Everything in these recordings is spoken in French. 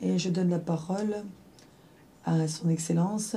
Et je donne la parole à son Excellence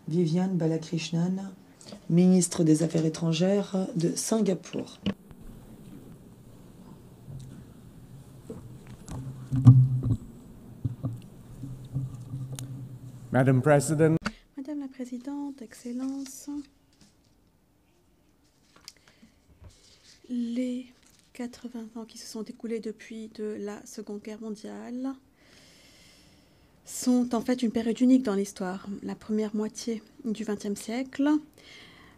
Viviane Balakrishnan, ministre des Affaires étrangères de Singapour. Madame la Présidente, Excellence, les 80 ans qui se sont écoulés depuis la Seconde Guerre mondiale sont en fait une période unique dans l'histoire. La première moitié du XXe siècle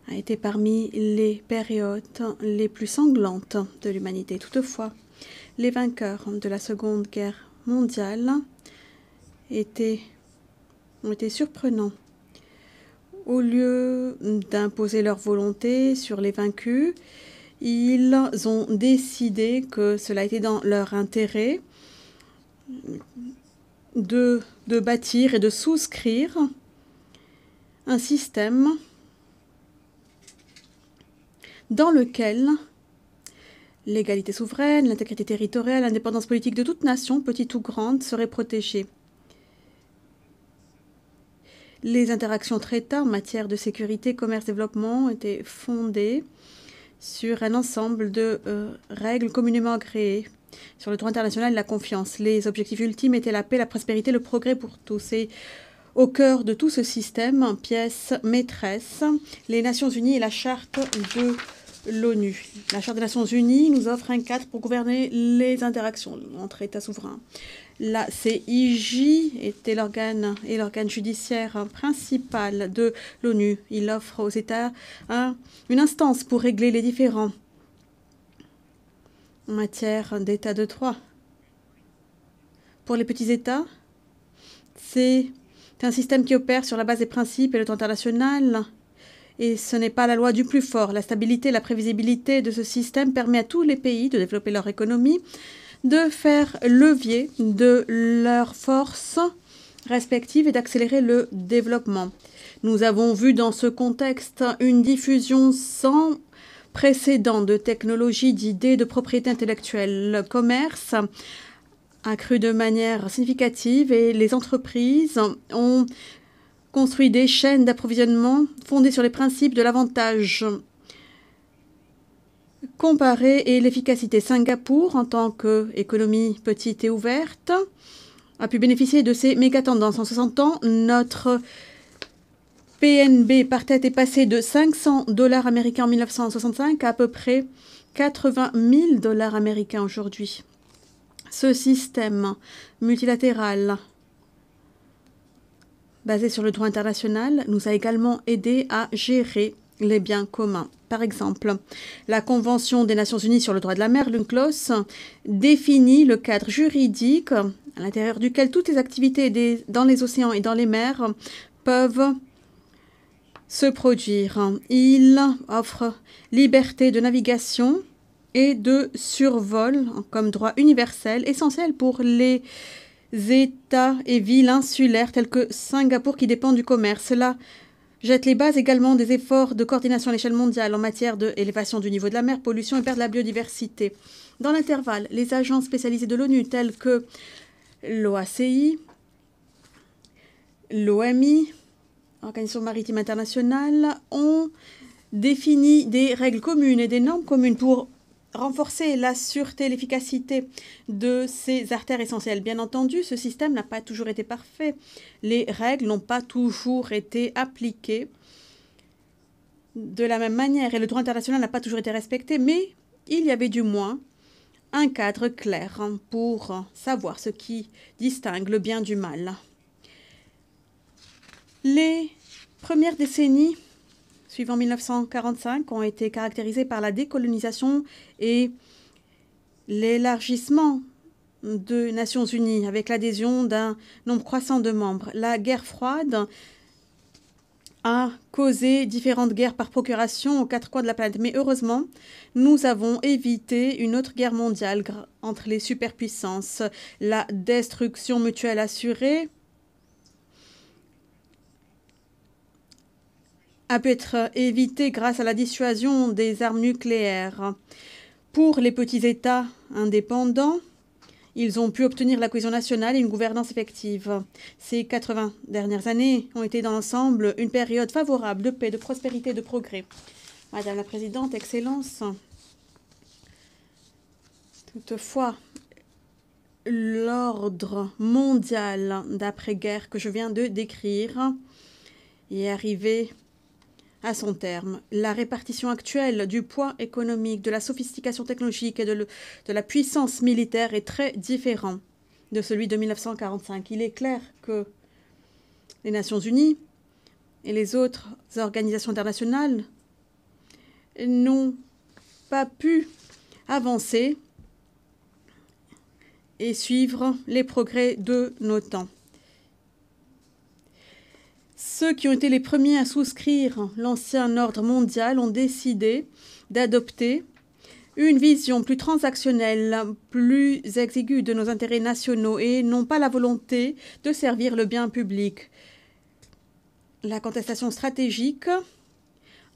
a été parmi les périodes les plus sanglantes de l'humanité. Toutefois, les vainqueurs de la Seconde Guerre mondiale ont été surprenants. Au lieu d'imposer leur volonté sur les vaincus, ils ont décidé que cela était dans leur intérêt de bâtir et de souscrire un système dans lequel l'égalité souveraine, l'intégrité territoriale, l'indépendance politique de toute nation, petite ou grande, seraient protégées. Les interactions entre États en matière de sécurité, commerce, développement étaient fondées sur un ensemble de règles communément agréées. Sur le droit international et la confiance, les objectifs ultimes étaient la paix, la prospérité, le progrès pour tous. Et au cœur de tout ce système, pièce maîtresse, les Nations Unies et la charte de l'ONU. La charte des Nations Unies nous offre un cadre pour gouverner les interactions entre États souverains. La CIJ était l'organe judiciaire principal de l'ONU. Il offre aux États une instance pour régler les différends en matière d'état de droit. Pour les petits États, c'est un système qui opère sur la base des principes et le droit international. Et ce n'est pas la loi du plus fort. La stabilité, la prévisibilité de ce système permet à tous les pays de développer leur économie, de faire levier de leurs forces respectives et d'accélérer le développement. Nous avons vu dans ce contexte une diffusion sans précédent de technologies, d'idées, de propriété intellectuelle. Le commerce a cru de manière significative et les entreprises ont construit des chaînes d'approvisionnement fondées sur les principes de l'avantage comparé et l'efficacité. Singapour, en tant qu'économie petite et ouverte, a pu bénéficier de ces méga-tendances. En 60 ans, notre PNB par tête est passé de $500 américains en 1965 à peu près 80 000 $ américains aujourd'hui. Ce système multilatéral basé sur le droit international nous a également aidé à gérer les biens communs. Par exemple, la Convention des Nations Unies sur le droit de la mer, l'UNCLOS, définit le cadre juridique à l'intérieur duquel toutes les activités dans les océans et dans les mers peuvent se produire. Il offre liberté de navigation et de survol comme droit universel, essentiel pour les États et villes insulaires tels que Singapour qui dépendent du commerce. Cela jette les bases également des efforts de coordination à l'échelle mondiale en matière d'élévation du niveau de la mer, pollution et perte de la biodiversité. Dans l'intervalle, les agences spécialisées de l'ONU telles que l'OACI, l'OMI, Organisation maritime internationale, ont défini des règles communes et des normes communes pour renforcer la sûreté et l'efficacité de ces artères essentielles. Bien entendu, ce système n'a pas toujours été parfait. Les règles n'ont pas toujours été appliquées de la même manière et le droit international n'a pas toujours été respecté, mais il y avait du moins un cadre clair pour savoir ce qui distingue le bien du mal. Les premières décennies suivant 1945 ont été caractérisées par la décolonisation et l'élargissement des Nations Unies avec l'adhésion d'un nombre croissant de membres. La guerre froide a causé différentes guerres par procuration aux quatre coins de la planète. Mais heureusement, nous avons évité une autre guerre mondiale entre les superpuissances. La destruction mutuelle assurée a pu être évitée grâce à la dissuasion des armes nucléaires. Pour les petits États indépendants, Ils ont pu obtenir la cohésion nationale et une gouvernance effective. Ces 80 dernières années ont été dans l'ensemble une période favorable de paix, de prospérité et de progrès. Madame la Présidente, Excellences, toutefois, l'ordre mondial d'après-guerre que je viens de décrire est arrivé à son terme. La répartition actuelle du poids économique, de la sophistication technologique et de la puissance militaire est très différente de celui de 1945. Il est clair que les Nations Unies et les autres organisations internationales n'ont pas pu avancer et suivre les progrès de nos temps. Ceux qui ont été les premiers à souscrire l'ancien ordre mondial ont décidé d'adopter une vision plus transactionnelle, plus exiguë de nos intérêts nationaux et n'ont pas la volonté de servir le bien public. La contestation stratégique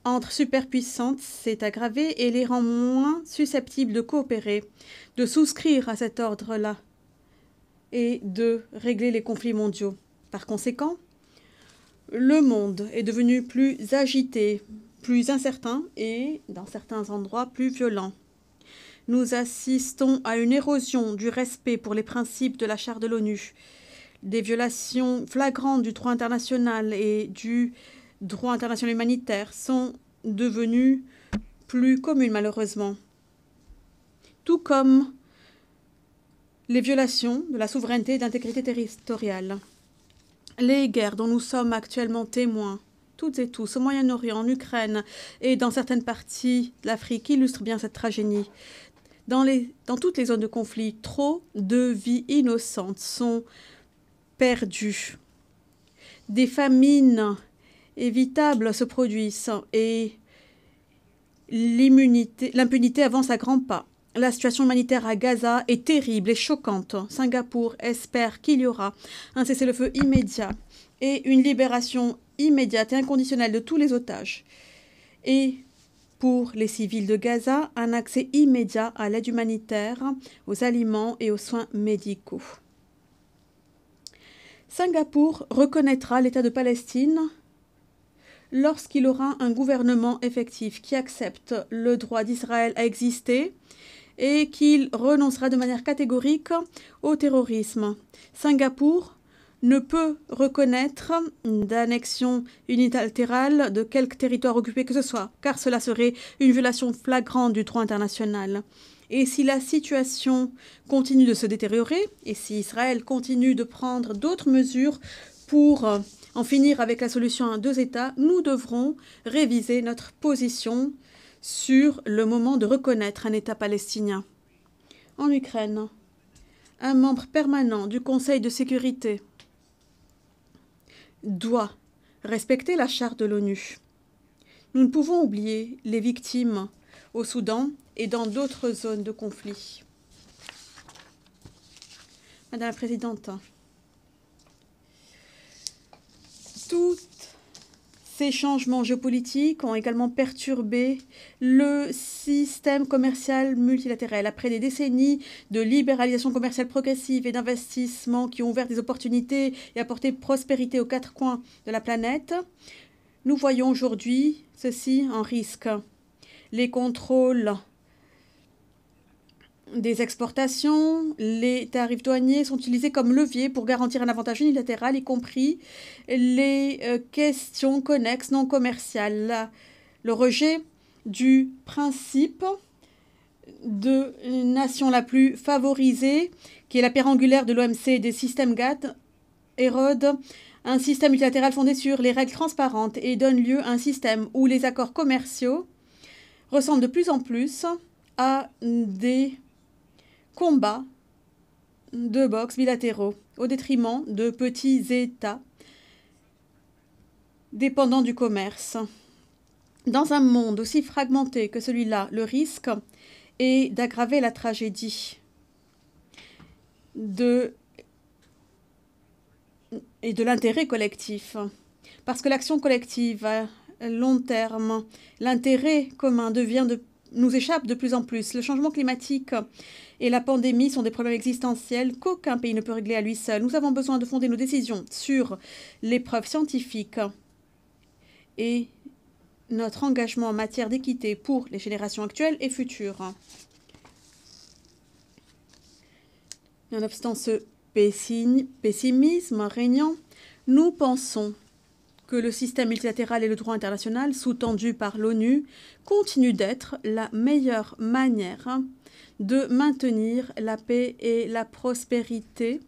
entre superpuissantes s'est aggravée et les rend moins susceptibles de coopérer, de souscrire à cet ordre-là et de régler les conflits mondiaux. Par conséquent, le monde est devenu plus agité, plus incertain et, dans certains endroits, plus violent. Nous assistons à une érosion du respect pour les principes de la Charte de l'ONU. Des violations flagrantes du droit international et du droit international humanitaire sont devenues plus communes, malheureusement. Tout comme les violations de la souveraineté et de l'intégrité territoriale. Les guerres dont nous sommes actuellement témoins, toutes et tous, au Moyen-Orient, en Ukraine et dans certaines parties de l'Afrique, illustrent bien cette tragédie. Dans toutes les zones de conflit, trop de vies innocentes sont perdues. Des famines évitables se produisent et l'impunité avance à grands pas. La situation humanitaire à Gaza est terrible et choquante. Singapour espère qu'il y aura un cessez-le-feu immédiat et une libération immédiate et inconditionnelle de tous les otages. Et pour les civils de Gaza, un accès immédiat à l'aide humanitaire, aux aliments et aux soins médicaux. Singapour reconnaîtra l'État de Palestine lorsqu'il aura un gouvernement effectif qui accepte le droit d'Israël à exister et qu'il renoncera de manière catégorique au terrorisme. Singapour ne peut reconnaître d'annexion unilatérale de quelque territoire occupé que ce soit, car cela serait une violation flagrante du droit international. Et si la situation continue de se détériorer, et si Israël continue de prendre d'autres mesures pour en finir avec la solution à 2 États, nous devrons réviser notre position sur le moment de reconnaître un État palestinien. En Ukraine, un membre permanent du Conseil de sécurité doit respecter la charte de l'ONU. Nous ne pouvons oublier les victimes au Soudan et dans d'autres zones de conflit. Madame la Présidente, toutes ces changements géopolitiques ont également perturbé le système commercial multilatéral. Après des décennies de libéralisation commerciale progressive et d'investissement qui ont ouvert des opportunités et apporté prospérité aux 4 coins de la planète, nous voyons aujourd'hui ceci en risque. Les contrôles des exportations, les tarifs douaniers sont utilisés comme levier pour garantir un avantage unilatéral, y compris les questions connexes non commerciales. Le rejet du principe de nation la plus favorisée, qui est la pierre angulaire de l'OMC et des systèmes GATT, érode un système multilatéral fondé sur les règles transparentes et donne lieu à un système où les accords commerciaux ressemblent de plus en plus à des combats de boxe bilatéraux au détriment de petits États dépendants du commerce. Dans un monde aussi fragmenté que celui-là, le risque est d'aggraver la tragédie et de l'intérêt collectif. Parce que l'action collective à long terme, l'intérêt commun devient nous échappent de plus en plus. Le changement climatique et la pandémie sont des problèmes existentiels qu'aucun pays ne peut régler à lui seul. Nous avons besoin de fonder nos décisions sur les preuves scientifiques et notre engagement en matière d'équité pour les générations actuelles et futures. Nonobstant ce pessimisme régnant, nous pensons que le système multilatéral et le droit international, sous-tendu par l'ONU, continuent d'être la meilleure manière de maintenir la paix et la prospérité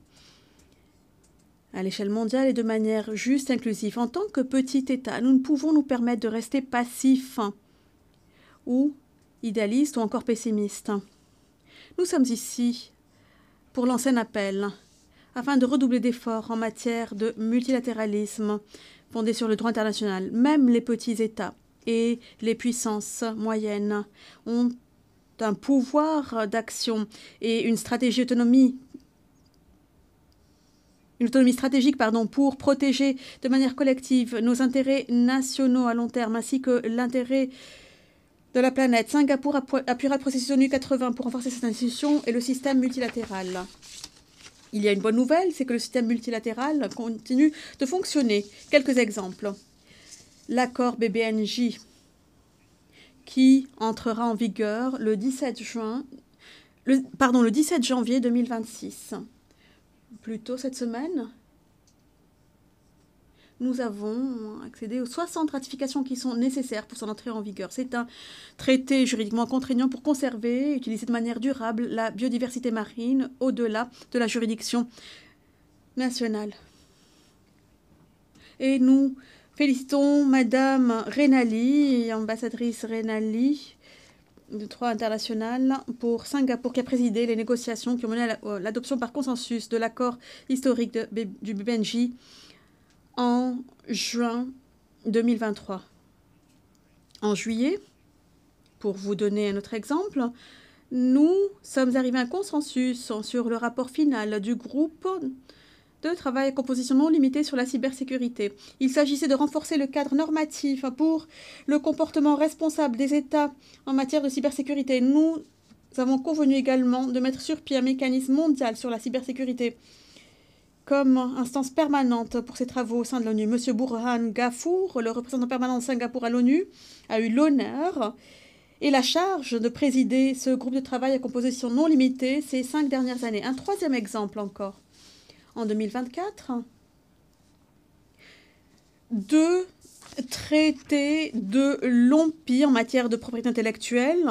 à l'échelle mondiale et de manière juste et inclusive. En tant que petit État, nous ne pouvons nous permettre de rester passifs ou idéalistes ou encore pessimistes. Nous sommes ici pour lancer un appel afin de redoubler d'efforts en matière de multilatéralisme fondé sur le droit international. Même les petits États et les puissances moyennes ont un pouvoir d'action et une autonomie stratégique pour protéger de manière collective nos intérêts nationaux à long terme ainsi que l'intérêt de la planète. Singapour appuiera le processus ONU 80 pour renforcer cette institution et le système multilatéral. Il y a une bonne nouvelle, c'est que le système multilatéral continue de fonctionner. Quelques exemples. L'accord BBNJ qui entrera en vigueur le 17 janvier 2026. Plus tôt cette semaine, nous avons accédé aux 60 ratifications qui sont nécessaires pour son entrée en vigueur. C'est un traité juridiquement contraignant pour conserver et utiliser de manière durable la biodiversité marine au-delà de la juridiction nationale. Et nous félicitons Madame Renali, ambassadrice Renali, de droit international pour Singapour, qui a présidé les négociations qui ont mené à l'adoption par consensus de l'accord historique du BBNJ en juin 2023. En juillet, pour vous donner un autre exemple, nous sommes arrivés à un consensus sur le rapport final du groupe de travail à composition non limitée sur la cybersécurité. Il s'agissait de renforcer le cadre normatif pour le comportement responsable des États en matière de cybersécurité. Nous avons convenu également de mettre sur pied un mécanisme mondial sur la cybersécurité comme instance permanente pour ces travaux au sein de l'ONU. M. Burhan Ghafour, le représentant permanent de Singapour à l'ONU, a eu l'honneur et la charge de présider ce groupe de travail à composition non limitée ces 5 dernières années. Un troisième exemple encore. En 2024, 2 traités de l'OMPI en matière de propriété intellectuelle.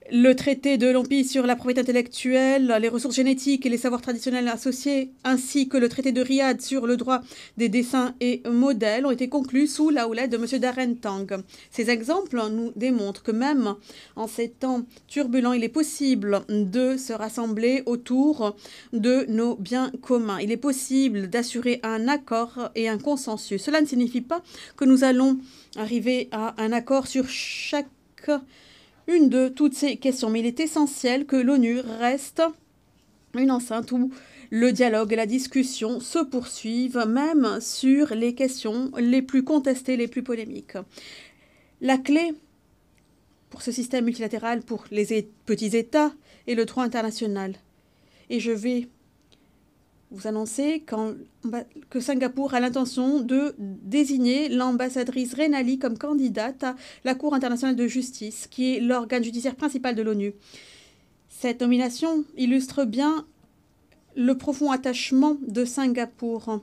Le traité de l'OMPI sur la propriété intellectuelle, les ressources génétiques et les savoirs traditionnels associés, ainsi que le traité de Riyad sur le droit des dessins et modèles ont été conclus sous la houlette de M. Darren Tang. Ces exemples nous démontrent que même en ces temps turbulents, il est possible de se rassembler autour de nos biens communs. Il est possible d'assurer un accord et un consensus. Cela ne signifie pas que nous allons arriver à un accord sur une de toutes ces questions, mais il est essentiel que l'ONU reste une enceinte où le dialogue et la discussion se poursuivent, même sur les questions les plus contestées, les plus polémiques. La clé pour ce système multilatéral, pour les petits États, est le droit international. Et je vais vous annoncer que Singapour a l'intention de désigner l'ambassadrice Renali comme candidate à la Cour internationale de justice, qui est l'organe judiciaire principal de l'ONU. Cette nomination illustre bien le profond attachement de Singapour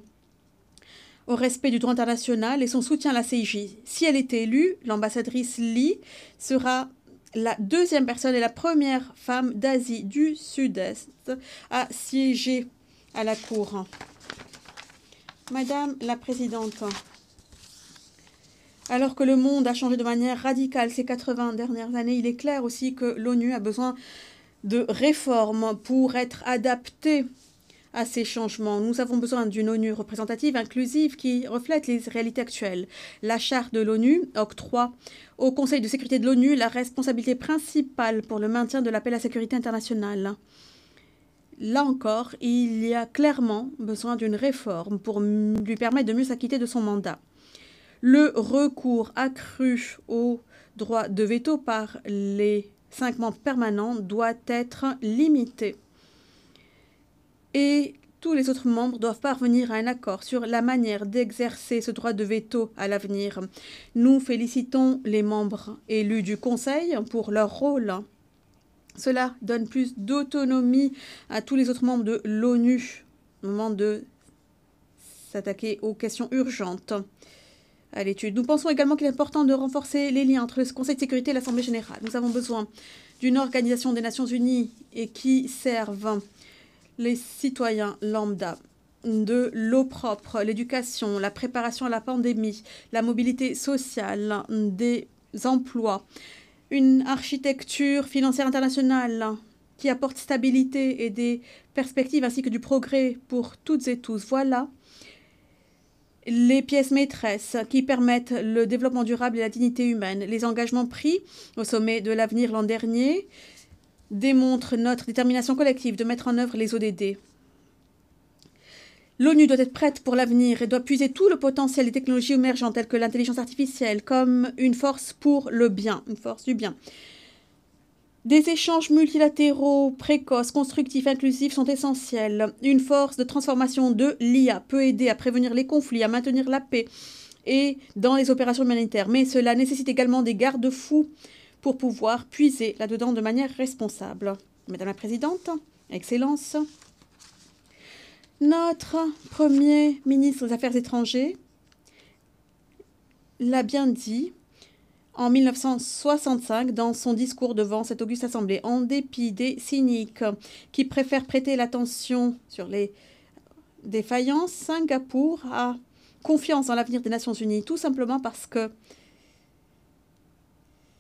au respect du droit international et son soutien à la CIJ. Si elle est élue, l'ambassadrice Lee sera la 2e personne et la première femme d'Asie du Sud-Est à siéger à la Cour. Madame la Présidente, alors que le monde a changé de manière radicale ces 80 dernières années, il est clair aussi que l'ONU a besoin de réformes pour être adaptée à ces changements. Nous avons besoin d'une ONU représentative, inclusive, qui reflète les réalités actuelles. La charte de l'ONU octroie au Conseil de sécurité de l'ONU la responsabilité principale pour le maintien de la paix et la sécurité internationale. Là encore, il y a clairement besoin d'une réforme pour lui permettre de mieux s'acquitter de son mandat. Le recours accru au droit de veto par les 5 membres permanents doit être limité. Et tous les autres membres doivent parvenir à un accord sur la manière d'exercer ce droit de veto à l'avenir. Nous félicitons les membres élus du Conseil pour leur rôle. Cela donne plus d'autonomie à tous les autres membres de l'ONU au moment de s'attaquer aux questions urgentes à l'étude. Nous pensons également qu'il est important de renforcer les liens entre le Conseil de sécurité et l'Assemblée générale. Nous avons besoin d'une organisation des Nations unies et qui serve les citoyens lambda, de l'eau propre, l'éducation, la préparation à la pandémie, la mobilité sociale, des emplois, une architecture financière internationale qui apporte stabilité et des perspectives ainsi que du progrès pour toutes et tous. Voilà les pièces maîtresses qui permettent le développement durable et la dignité humaine. Les engagements pris au sommet de l'avenir l'an dernier démontrent notre détermination collective de mettre en œuvre les ODD. L'ONU doit être prête pour l'avenir et doit puiser tout le potentiel des technologies émergentes telles que l'intelligence artificielle comme une force pour le bien, une force du bien. Des échanges multilatéraux, précoces, constructifs, inclusifs sont essentiels. Une force de transformation de l'IA peut aider à prévenir les conflits, à maintenir la paix et dans les opérations humanitaires. Mais cela nécessite également des garde-fous pour pouvoir puiser là-dedans de manière responsable. Madame la Présidente, Excellences, notre Premier ministre des Affaires étrangères l'a bien dit en 1965 dans son discours devant cette auguste assemblée. En dépit des cyniques qui préfèrent prêter l'attention sur les défaillances, Singapour a confiance dans l'avenir des Nations unies, tout simplement parce que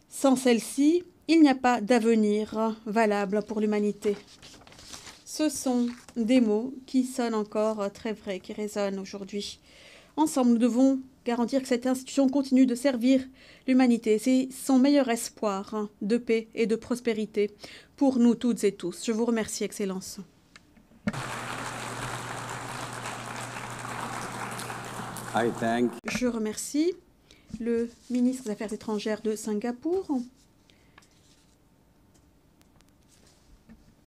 sans celle-ci, il n'y a pas d'avenir valable pour l'humanité. Ce sont des mots qui sonnent encore très vrais, qui résonnent aujourd'hui. Ensemble, nous devons garantir que cette institution continue de servir l'humanité. C'est son meilleur espoir de paix et de prospérité pour nous toutes et tous. Je vous remercie, Excellences. Je remercie le ministre des Affaires étrangères de Singapour.